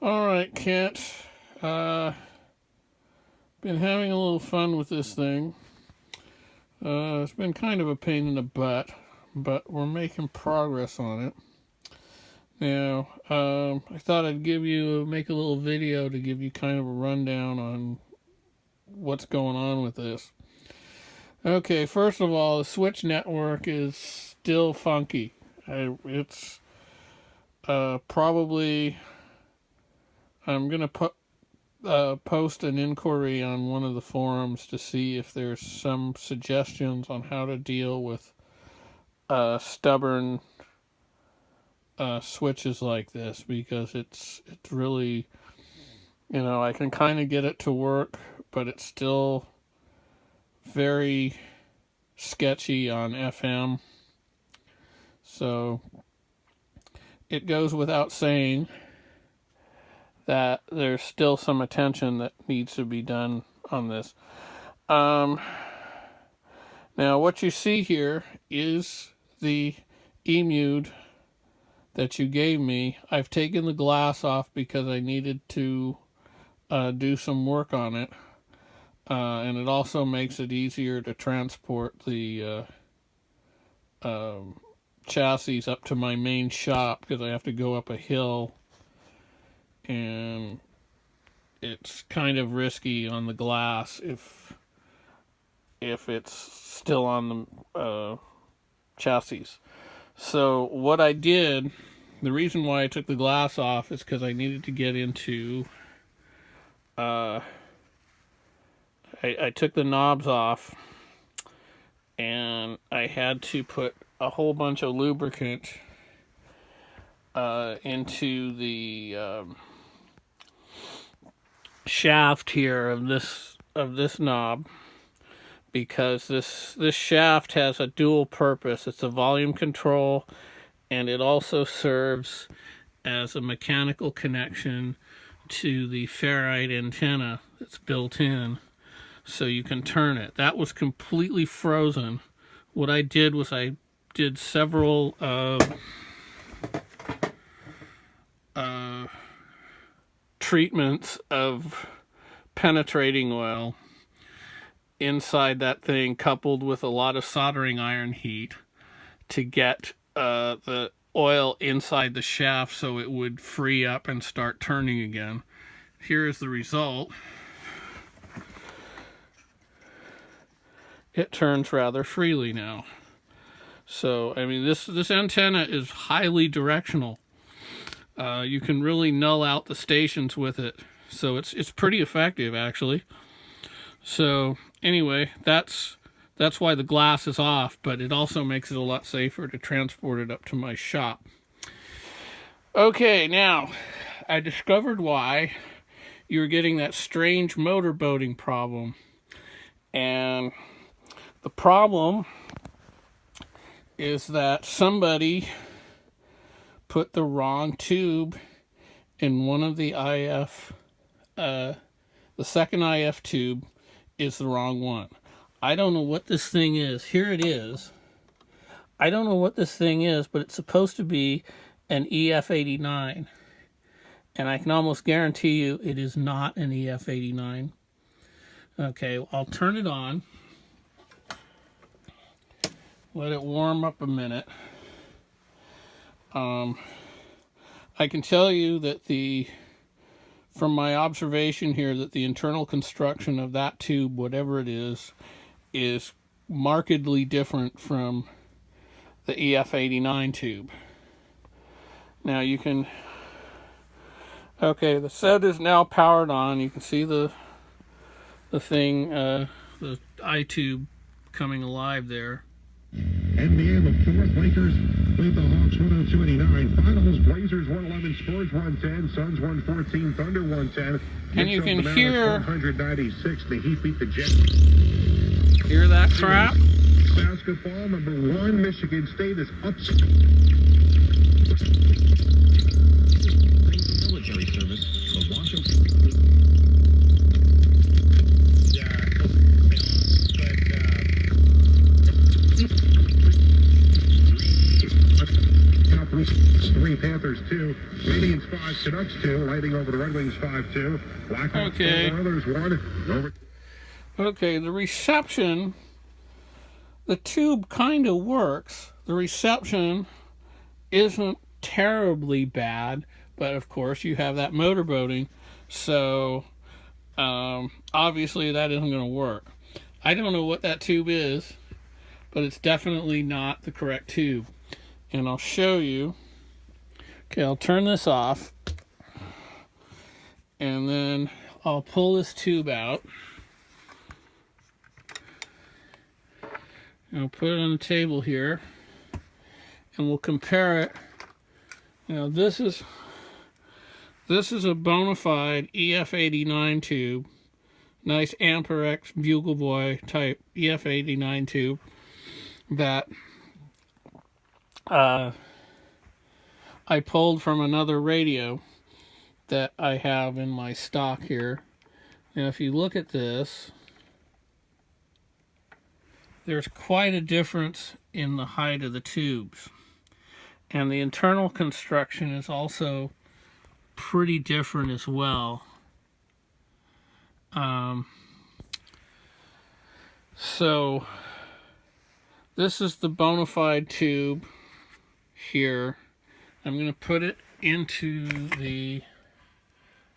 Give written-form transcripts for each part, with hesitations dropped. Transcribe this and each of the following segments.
Alright, Kent. Been having a little fun with this thing. It's been kind of a pain in the butt, but we're making progress on it. Now, I thought I'd make a little video to give you kind of a rundown on what's going on with this. Okay, first of all, the switch network is still funky. It's probably... I'm going to post an inquiry on one of the forums to see if there's some suggestions on how to deal with stubborn switches like this, because it's really, I can kind of get it to work, but it's still very sketchy on FM. So it goes without saying that there's still some attention that needs to be done on this. Now what you see here is the EMUD that you gave me. I've taken the glass off because I needed to do some work on it. And it also makes it easier to transport the chassis up to my main shop, because I have to go up a hill. And it's kind of risky on the glass if it's still on the chassis. So what I did, the reason why I took the glass off is because I needed to get into... I took the knobs off, and I had to put a whole bunch of lubricant into the shaft here of this knob, because this shaft has a dual purpose. It's a volume control, and it also serves as a mechanical connection to the ferrite antenna that's built in, so you can turn it. That was completely frozen. What I did was I did several treatments of penetrating oil inside that thing, coupled with a lot of soldering iron heat, to get the oil inside the shaft so it would free up and start turning again. Here is the result. It turns rather freely now. So, I mean, this antenna is highly directional. You can really null out the stations with it. So it's pretty effective, actually. So anyway, that's why the glass is off, but it also makes it a lot safer to transport it up to my shop. Okay, now I discovered why you were getting that strange motorboating problem. And the problem is that somebody put the wrong tube in one of the IF. The second IF tube is the wrong one. I don't know what this thing is. Here it is. I don't know what this thing is, but it's supposed to be an EF89. And I can almost guarantee you it is not an EF89. Okay, I'll turn it on. Let it warm up a minute. I can tell you that from my observation here, that the internal construction of that tube, whatever it is markedly different from the EF89 tube. Now you can... Okay, the set is now powered on. You can see the thing, the I-tube coming alive there. And the end of fourth, Lakers lead the Hawks 102-89. Finals, Blazers 111, Spurs 110, Suns 114, Thunder 110. And you can hear 196. The Heat beat the Jets. Hear that crap? Basketball, number 1, Michigan State is up. Military service, the Washington. Three Panthers 2, Canadians 5, Canucks 2, Lightning over the Red Wings 5-2, Blackhawks Okay. Oilers 1, over. Okay, the reception, the tube kind of works. The reception isn't terribly bad, but of course you have that motorboating, so obviously that isn't going to work. I don't know what that tube is, but it's definitely not the correct tube. And I'll show you. Okay, I'll turn this off, and then I'll pull this tube out. And I'll put it on the table here, and we'll compare it. You know, this is a bona fide EF89 tube, nice Amperex Bugle Boy type EF89 tube that I pulled from another radio that I have in my stock here. And if you look at this, there's quite a difference in the height of the tubes. And the internal construction is also pretty different as well. So this is the bona fide tube here. I'm going to put it into the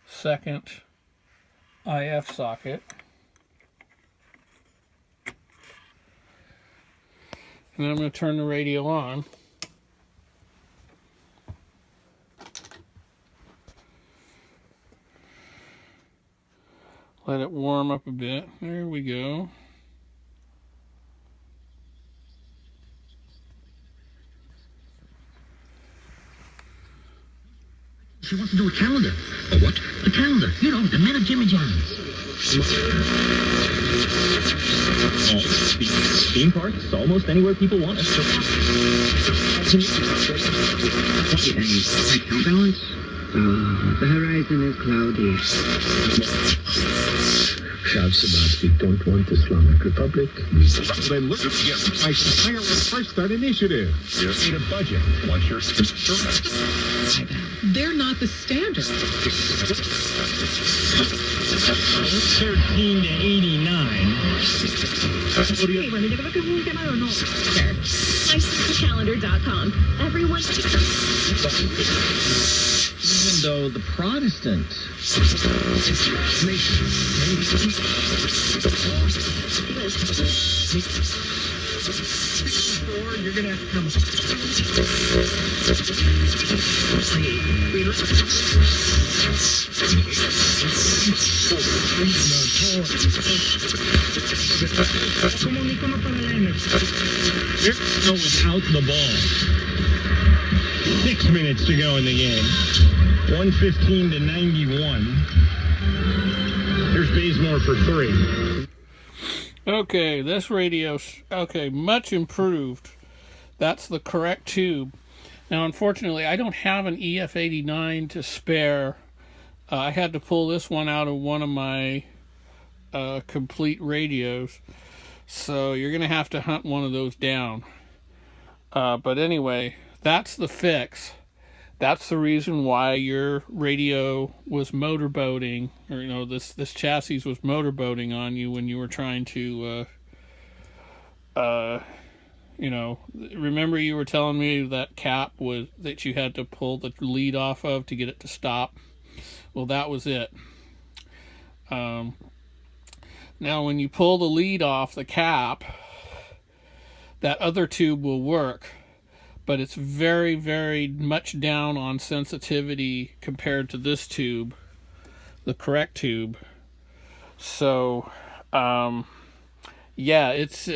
second IF socket. And then I'm going to turn the radio on. Let it warm up a bit. There we go. She wants to do a calendar. A what? A calendar. You know, the Men of Jimmy John's. Theme parks, almost anywhere people want us. Any counterbalance? The horizon is cloudy. Shouts about we don't want Islamic Republic. Then look at my entire Fresh Start initiative. Need a budget. What's your... They're not the standard. 13 to 89. Hey, let me get a look at who's going to know. MyCalendar.com. Everyone. Even though the Protestant nation, you're gonna have to come. Without the ball. 6 minutes to go in the game. 115 to 91. Here's Bazemore for 3. Okay, this radio's much improved. That's the correct tube. Now, unfortunately, I don't have an EF89 to spare. I had to pull this one out of one of my complete radios. So you're going to have to hunt one of those down. But anyway, that's the fix. That's the reason why your radio was motorboating, or you know, this chassis was motorboating on you when you were trying to, you know, remember you were telling me that cap was that you had to pull the lead off of to get it to stop. Well, that was it. Now, when you pull the lead off the cap, that other tube will work. But it's very, very much down on sensitivity compared to this tube, the correct tube. So, yeah, it's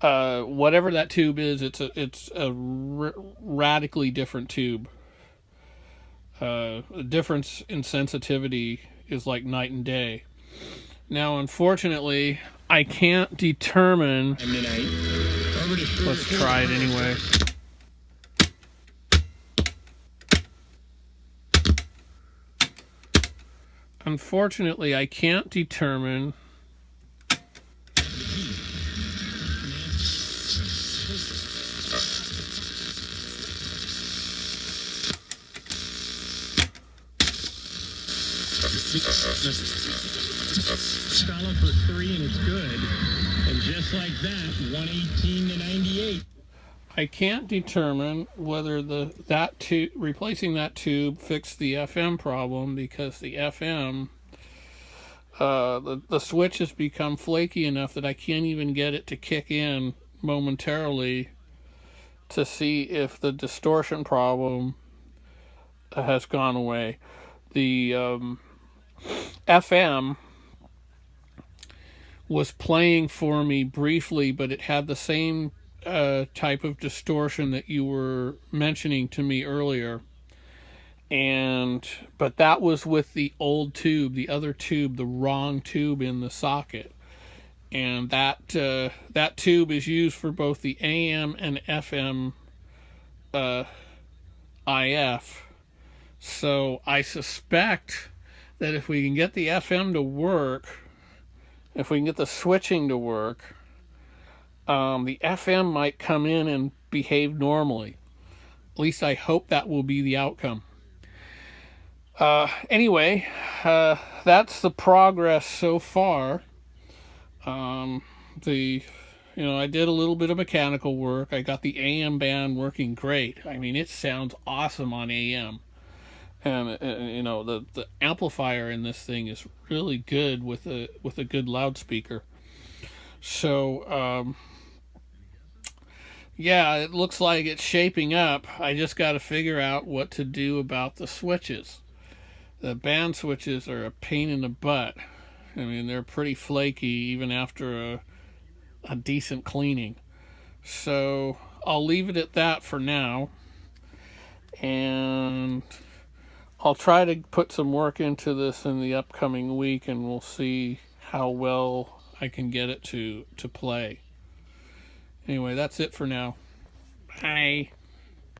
whatever that tube is. It's a radically different tube. The difference in sensitivity is like night and day. Now, unfortunately, I can't determine. Let's try it anyway. Unfortunately, I can't determine Solid for 3 and it's good. And just like that, 118 to 98. I can't determine whether replacing that tube fixed the FM problem, because the FM, the switch has become flaky enough that I can't even get it to kick in momentarily to see if the distortion problem has gone away. The FM was playing for me briefly, but it had the same type of distortion that you were mentioning to me earlier. But that was with the old tube, the other tube, the wrong tube in the socket. And that tube is used for both the AM and FM IF. So I suspect that if we can get the FM to work, if we can get the switching to work, the FM might come in and behave normally. At least I hope that will be the outcome. Anyway, that's the progress so far. I did a little bit of mechanical work. I got the AM band working great. I mean, it sounds awesome on AM. And the amplifier in this thing is really good with a good loudspeaker. So yeah, it looks like it's shaping up. I just got to figure out what to do about the switches. The band switches are a pain in the butt. I mean, they're pretty flaky even after a decent cleaning. So I'll leave it at that for now. And I'll try to put some work into this in the upcoming week, and we'll see how well I can get it to play. Anyway, that's it for now. Bye.